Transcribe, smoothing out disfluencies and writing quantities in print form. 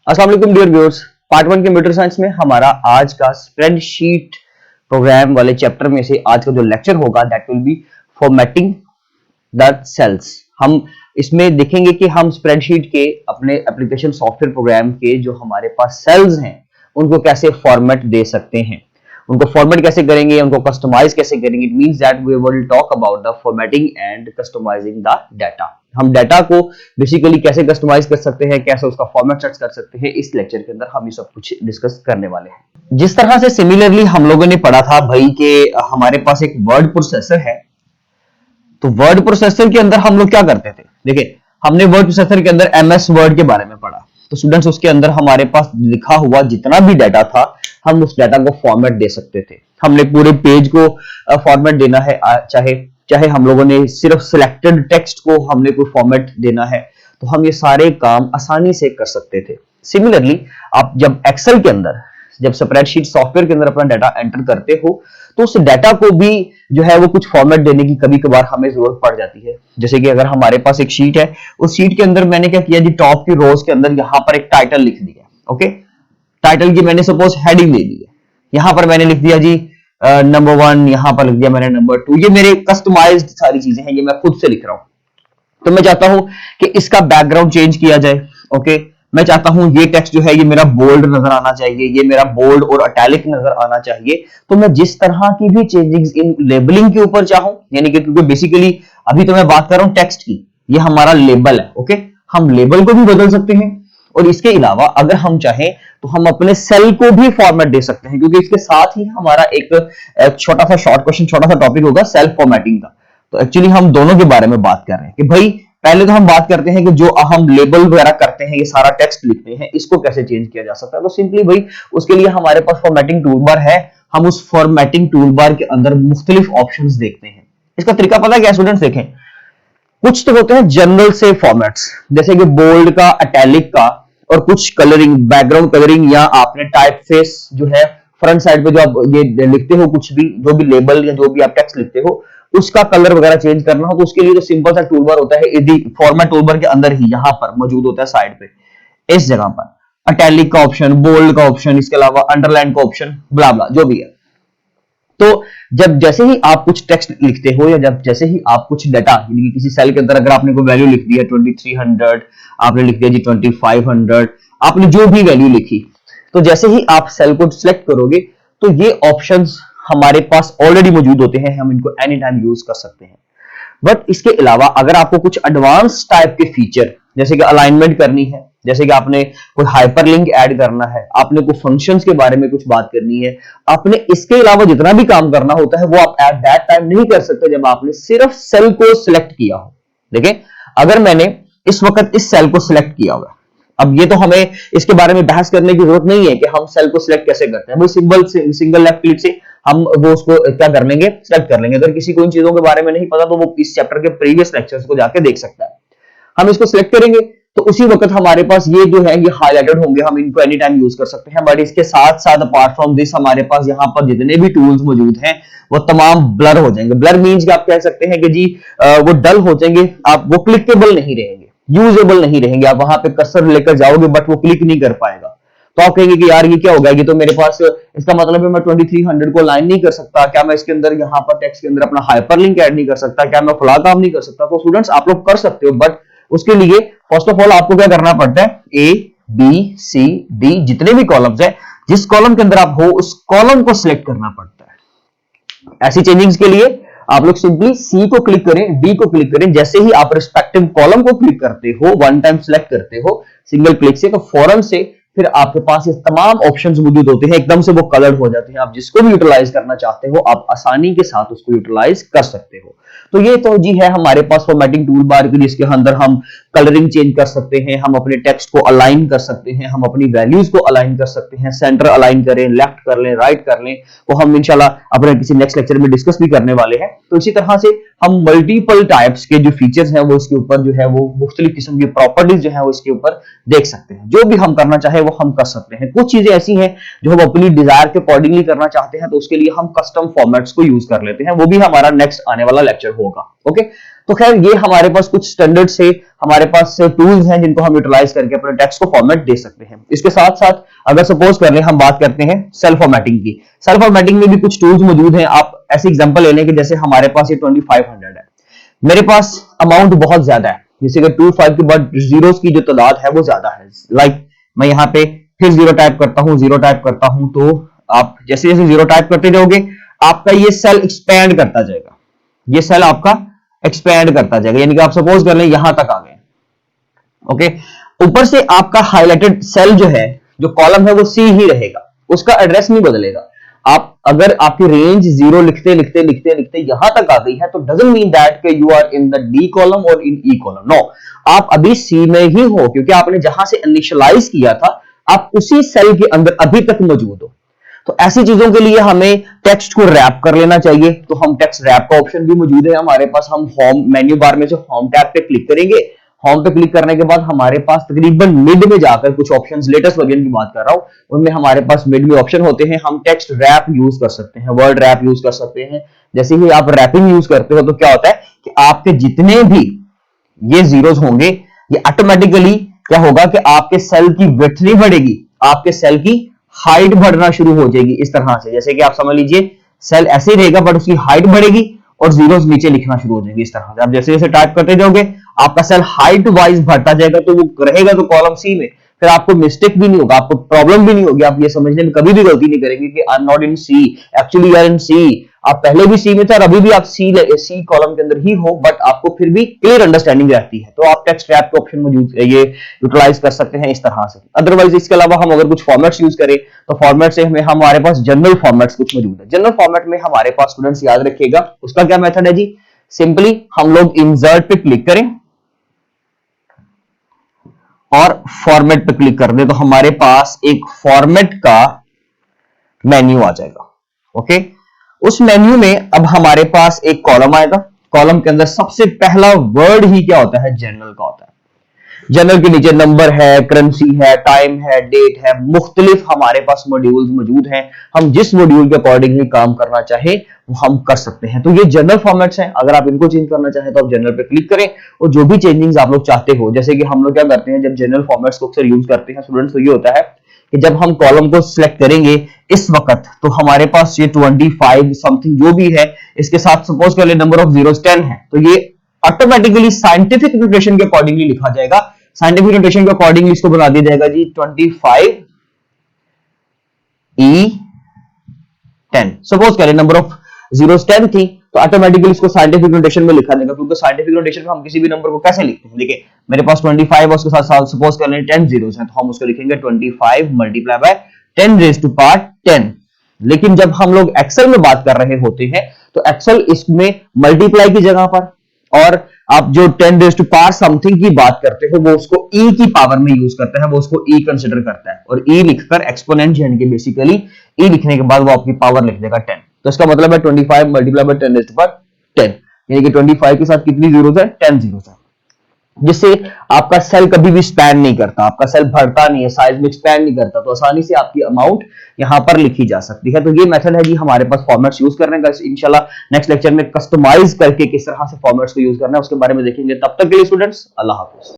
अस्सलाम वालेकुम dear viewers. Part 1 computer science में हमारा आज का स्प्रेडशीट प्रोग्राम वाले चैप्टर में से आज का जो लेक्चर होगा that will be formatting the cells. हम इसमें देखेंगे कि हम स्प्रेडशीट के अपने एप्लीकेशन सॉफ्टवेयर प्रोग्राम के जो हमारे पास सेल्स हैं उनको कैसे फॉर्मेट दे सकते हैं, उनको फॉर्मेट कैसे करेंगे, उनको कस्टमाइज कैसे करेंगे। It means that we will talk about the formatting and customizing the data. हम डाटा को बेसिकली कैसे कस्टमाइज कर सकते हैं, कैसे उसका फॉर्मेट सेट कर सकते हैं, इस लेक्चर के अंदर हम ये सब कुछ डिस्कस करने वाले हैं। जिस तरह से सिमिलरली हम लोगों ने पढ़ा था भाई कि हमारे पास एक वर्ड प्रोसेसर है, तो वर्ड प्रोसेसर के अंदर हम लोग क्या करते थे। देखिए, हमने वर्ड प्रोसेसर के अंदर एमएस वर्ड के बारे में पढ़ा, तो स्टूडेंट्स उसके अंदर हमारे पास लिखा हुआ जितना भी डाटा था हम उस डाटा को फॉर्मेट दे सकते थे। हमने पूरे पेज को फॉर्मेट देना है, चाहे हम लोगों ने सिर्फ सिलेक्टेड टेक्स्ट को हमने कोई फॉर्मेट देना है, तो हम ये सारे काम आसानी से कर सकते थे। सिमिलरली आप जब एक्सेल के अंदर, जब स्प्रेडशीट सॉफ्टवेयर के अंदर अपना डाटा एंटर करते हो तो उस डाटा को भी जो है वो कुछ फॉर्मेट देने की कभी कभार हमें जरूरत पड़ जाती है। जैसे कि अगर हमारे पास एक शीट है, उस शीट के अंदर मैंने क्या किया जी, टॉप की रोज के अंदर यहां पर एक टाइटल लिख दिया। ओके, टाइटल की मैंने सपोज हेडिंग दे दी है, यहां पर मैंने लिख दिया जी नंबर 1, यहां पर लिख दिया मैंने नंबर 2। ये मेरे कस्टमाइज्ड सारी चीजें हैं, ये मैं खुद से लिख रहा हूं। तो मैं चाहता हूं कि इसका बैकग्राउंड चेंज किया जाए। ओके, मैं चाहता हूं ये टेक्स्ट जो है ये मेरा बोल्ड नजर आना चाहिए, ये मेरा बोल्ड और इटैलिक नजर आना चाहिए। तो मैं जिस तरह की भी चेंजिंग्स इन लेबलिंग के ऊपर चाहूं, यानी कि क्योंकि बेसिकली अभी तो मैं बात कर रहा हूं टेक्स्ट की, ये हमारा लेबल है। ओके, हम लेबल को भी बदल सकते हैं और इसके अलावा अगर हम चाहें तो हम अपने सेल को भी फॉर्मेट दे सकते हैं, क्योंकि इसके साथ ही हमारा एक छोटा सा शॉर्ट क्वेश्चन, छोटा सा टॉपिक होगा सेल फॉर्मेटिंग का। तो एक्चुअली हम दोनों के बारे में बात कर रहे हैं कि भाई पहले तो हम बात करते हैं कि जो हम लेबल वगैरह करते हैं, ये सारा टेक्स्ट लिखते हैं, इसको कैसे चेंज किया जा सकता है। तो सिंपली भाई उसके लिए हमारे पास फॉर्मेटिंग टूल बार है। हम उस फॉर्मेटिंग टूल बार के अंदर मुख्तलिफ ऑप्शंस देखते हैं। इसका तरीका पता है क्या स्टूडेंट्स? देखें, कुछ तो होते हैं जनरल से फॉर्मेट्स, जैसे कि बोल्ड का, इटैलिक का, और कुछ कलरिंग, बैकग्राउंड कलरिंग, या आपने टाइप फेस जो है फ्रंट साइड पे जो आप ये लिखते हो, कुछ भी जो भी लेबल या जो भी आप टेक्स्ट लिखते हो उसका कलर वगैरह चेंज करना हो, तो उसके लिए जो सिंपल सा टूल बार होता है यदि फॉर्मेट टूल बार के अंदर ही यहां पर मौजूद होता है साइड पे, इस जगह पर इटैलिक का ऑप्शन, बोल्ड का ऑप्शन, इसके अलावा अंडरलाइन का ऑप्शन, ब्ला ब्ला जो भी है। तो जब जैसे ही आप कुछ टेक्स्ट लिखते हो या जब जैसे ही आप कुछ डाटा, किसी सेल के अंदर अगर आपने कोई वैल्यू लिख दी है 2300, आपने लिख दिया जी 2500, आपने जो भी वैल्यू लिखी, तो जैसे ही आप सेल को सिलेक्ट करोगे तो ये ऑप्शंस हमारे पास ऑलरेडी मौजूद होते हैं, हम इनको एनी टाइम यूज कर सकते हैं। बट इसके अलावा अगर आपको कुछ एडवांस टाइप के फीचर, जैसे कि अलाइनमेंट करनी है, जैसे कि आपने कोई हाइपरलिंक ऐड करना है, आपने कोई फंक्शंस के बारे में कुछ बात करनी है, आपने इसके अलावा जितना भी काम करना होता है वो आप एट दैट टाइम नहीं कर सकते जब आपने सिर्फ सेल को सिलेक्ट किया हो। देखिए, अगर मैंने इस वक्त इस सेल को सिलेक्ट किया हुआ, अब ये तो हमें इसके बारे में बहस करने की जरूरत नहीं है कि हम सेल को सिलेक्ट कैसे करते हैं। भाई सिंगल लेफ्ट क्लिक से हम वो उसको क्या कर लेंगे, सिलेक्ट कर लेंगे। अगर किसी को इन चीजों के बारे में नहीं पता तो वो इस चैप्टर के प्रीवियस लेक्चर्स को जाके देख सकता है। हम इसको सिलेक्ट करेंगे तो उसी वक्त हमारे पास ये जो है ये हाईलाइटेड होंगे, हम इनको एनी टाइम यूज कर सकते हैं। बट इसके साथ साथ अपार्ट फ्रॉम दिस हमारे पास यहाँ पर जितने भी टूल्स मौजूद हैं वो तमाम ब्लर हो जाएंगे। ब्लर मीन्स कि आप कह सकते हैं कि जी वो डल हो जाएंगे, आप वो क्लिकेबल नहीं रहेंगे, यूजेबल नहीं रहेंगे। आप वहां पे कर्सर लेकर जाओगे बट वो क्लिक नहीं कर पाएगा, तो आप कहेंगे कि यार ये क्या हो गया, ये तो मेरे पास, इसका मतलब है मैं 2300 को लाइन नहीं कर सकता, क्या मैं इसके अंदर यहाँ पर टेक्स्ट के अंदर अपना हाइपरलिंक ऐड नहीं कर सकता, क्या मैं फला काम नहीं कर सकता। तो स्टूडेंट्स आप लोग कर सकते हो, बट उसके लिए फर्स्ट ऑफ ऑल आपको क्या करना पड़ता है, ए बी सी डी जितने भी कॉलम्स है, जिस कॉलम के अंदर आप हो उस कॉलम को सिलेक्ट करना पड़ता है। ऐसी चेंजिंग्स के लिए आप लोग सिंपली सी को क्लिक करें, डी को क्लिक करें, जैसे ही आप रिस्पेक्टिव कॉलम को क्लिक करते हो, वन टाइम सिलेक्ट करते हो सिंगल क्लिक से, तो फौरन से फिर आपके पास ये तमाम ऑप्शंस मौजूद होते हैं, एकदम से वो कलर्ड हो जाते हैं। आप जिसको भी यूटिलाइज करना चाहते हो आप आसानी के साथ उसको यूटिलाइज कर सकते हो। तो ये तो जी है हमारे पास फॉर्मेटिंग टूल बार की, जिसके अंदर हम कलरिंग चेंज कर सकते हैं, हम अपने टेक्स्ट को अलाइन कर सकते हैं, हम अपनी वैल्यूज को अलाइन कर सकते हैं, सेंटर अलाइन करें, लेफ्ट कर लें, राइट कर लें, वो हम इंशाल्लाह अपने किसी नेक्स्ट लेक्चर में डिस्कस भी करने वाले हैं। तो इसी तरह से हम मल्टीपल टाइप्स के जो फीचर्स हैं वो इसके ऊपर जो है वो मुख्तलिफ किस्म की प्रॉपर्टीज जो है वो इसके ऊपर देख सकते हैं। जो भी हम करना चाहे वो हम कर सकते हैं। कुछ चीजें ऐसी हैं जो हम अपनी डिजायर के अकॉर्डिंगली करना चाहते हैं, तो उसके लिए हम कस्टम फॉर्मेट्स को यूज कर लेते हैं, वो भी हमारा नेक्स्ट आने वाला लेक्चर होगा। ओके, तो खैर ये हमारे पास कुछ स्टैंडर्ड से हमारे पास टूल्स हैं जिनको हम यूटिलाइज करके अपने टेक्स्ट को फॉर्मेट दे सकते हैं। इसके साथ साथ अगर सपोज कर लें हम बात करते हैं सेल फॉर्मेटिंग की, सेल फॉर्मेटिंग में भी कुछ टूल्स मौजूद हैं। आप ऐसे एग्जांपल ले लें कि जैसे हमारे पास ये 2500 है, मेरे पास अमाउंट बहुत ज्यादा है, जैसे कि 25 के बाद जीरोस की जो तादाद है वो ज्यादा है। लाइक मैं यहाँ पे फिर जीरो टाइप करता हूँ, जीरो टाइप करता हूं, तो आप जैसे जैसे जीरो टाइप करते जाओगे आपका ये सेल एक्सपैंड करता जाएगा, ये सेल आपका एक्सपैंड करता जाएगा, यानी कि आप सपोज कर लें यहां तक आ गए। ओके, ऊपर से आपका हाईलाइटेड सेल जो है, जो कॉलम है वो सी ही रहेगा, उसका एड्रेस नहीं बदलेगा। आप अगर आपकी रेंज जीरो लिखते लिखते लिखते लिखते यहां तक आ गई है तो डजंट मीन दैट कि you are in the D column और इन ई कॉलम, नो, आप अभी सी में ही हो, क्योंकि आपने जहां से इनिशियलाइज किया था आप उसी सेल के अंदर अभी तक मौजूद हो। तो ऐसी चीजों के लिए हमें टेक्स्ट को रैप कर लेना चाहिए, तो हम टेक्स्ट रैप का ऑप्शन भी मौजूद है हमारे पास। हम होम मेन्यू बार में से होम टैब पे क्लिक करेंगे, होम पे क्लिक करने के बाद हमारे पास तकरीबन मिड में जाकर कुछ ऑप्शंस, लेटेस्ट वर्जन की बात कर रहा हूं, उनमें हमारे पास मिड में ऑप्शन होते हैं। हम टेक्स्ट रैप यूज कर सकते हैं, वर्ड रैप यूज कर सकते हैं। जैसे ही आप रैपिंग यूज करते हो तो क्या होता है कि आपके जितने भी ये जीरोस होंगे ये ऑटोमेटिकली क्या होगा कि आपके सेल की विड्थ नहीं बढ़ेगी, आपके सेल की हाइट बढ़ना शुरू हो जाएगी। इस तरह से जैसे कि आप समझ लीजिए सेल ऐसे ही रहेगा बट उसकी हाइट बढ़ेगी और जीरोस नीचे लिखना शुरू हो जाएंगे। इस तरह से आप जैसे जैसे टाइप करते जाओगे आपका सेल हाइट वाइज बढ़ता जाएगा, तो वो रहेगा तो कॉलम सी में, फिर आपको मिस्टेक भी नहीं होगा, आपको प्रॉब्लम भी नहीं होगी, आप ये समझने में कभी भी गलती नहीं करेंगे कि I am not in C, actually you are in C. आप पहले भी सी में थे और अभी भी आप सी कॉलम के अंदर ही हो, बट आपको फिर भी क्लियर अंडरस्टैंडिंग रहती है। तो आप टेक्स्ट रैप का ऑप्शन मौजूद ये यूटिलाइज कर सकते हैं इस तरह से। अदरवाइज इसके अलावा हम अगर कुछ फॉर्मेट्स यूज करें तो फॉर्मेट से हमें हमारे पास जनरल फॉर्मेट्स कुछ मौजूद है। जनरल फॉर्मेट में हमारे पास स्टूडेंट्स याद रखिएगा उसका क्या मेथड है जी, सिंपली हम लोग इंसर्ट पे क्लिक करें और फॉर्मेट पे क्लिक कर दें तो हमारे पास एक फॉर्मेट का मेन्यू आ जाएगा। ओके, उस मेन्यू में अब हमारे पास एक कॉलम आएगा, कॉलम के अंदर सबसे पहला वर्ड ही क्या होता है, जनरल का होता है। जनरल के नीचे नंबर है, करेंसी है, टाइम है, डेट है, मुख्तलिफ हमारे पास मॉड्यूल्स मौजूद हैं। हम जिस मॉड्यूल के अकॉर्डिंगली काम करना चाहे वो हम कर सकते हैं। तो ये जनरल फॉर्मेट्स हैं, अगर आप इनको चेंज करना चाहें तो आप जनरल पे क्लिक करें और जो भी चेंजिंग्स आप लोग चाहते हो, जैसे कि हम लोग क्या करते हैं जब जनरल फॉर्मेट्स को अक्सर यूज करते हैं स्टूडेंट्स, तो ये होता है कि जब हम कॉलम को सिलेक्ट करेंगे इस वक्त तो हमारे पास ये 25 समथिंग जो भी है, इसके साथ सपोज कर ले नंबर ऑफ जीरोस 10 है, तो ये ऑटोमेटिकली साइंटिफिक नोटेशन के अकॉर्डिंगली लिखा जाएगा। साइंटिफिक नोटेशन के अकॉर्डिंगली इसको बना दिया जाएगा जी 25E10। सपोज करें नंबर ऑफ जीरोस 10 थी तो ऑटोमेटिकली इसको साइंटिफिक नोटेशन में लिखा जाएगा, क्योंकि साइंटिफिक नोटेशन में हम किसी भी नंबर को कैसे लिखते हैं, देखिए मेरे पास 25 और उसके साथ सपोज कर लें 10 जीरोस हैं तो हम उसको लिखेंगे 25 multiply by 10 raise to power 10। लेकिन जब हम लोग एक्सेल में बात कर रहे होते हैं तो एक्सेल इसमें मल्टीप्लाई की जगह पर, और आप जो 10 रेज़ टू पावर समथिंग की बात करते हो वो उसको e की पावर में यूज करता है, वो उसको e कंसीडर करता है और e लिखकर एक्सपोनेंट यानी कि बेसिकली e लिखने के बाद वो आपकी पावर लिख देगा 10। तो इसका मतलब है 25 multiply by 10 raise to power 10, यानी कि 25 के साथ कितनी जीरोस है, 10 जीरोस है, जिससे आपका सेल कभी भी स्पैन नहीं करता, आपका सेल भरता नहीं है, साइज में एक्सपैंड नहीं करता, तो आसानी से आपकी अमाउंट यहां पर लिखी जा सकती है। तो ये मेथड है जी हमारे पास फॉर्मेट्स यूज करने का। इंशाल्लाह नेक्स्ट लेक्चर में कस्टमाइज करके किस तरह से फॉर्मेट्स को यूज करना है उसके बारे में देखेंगे। तब तक के लिए स्टूडेंट्स अल्लाह हाफिज।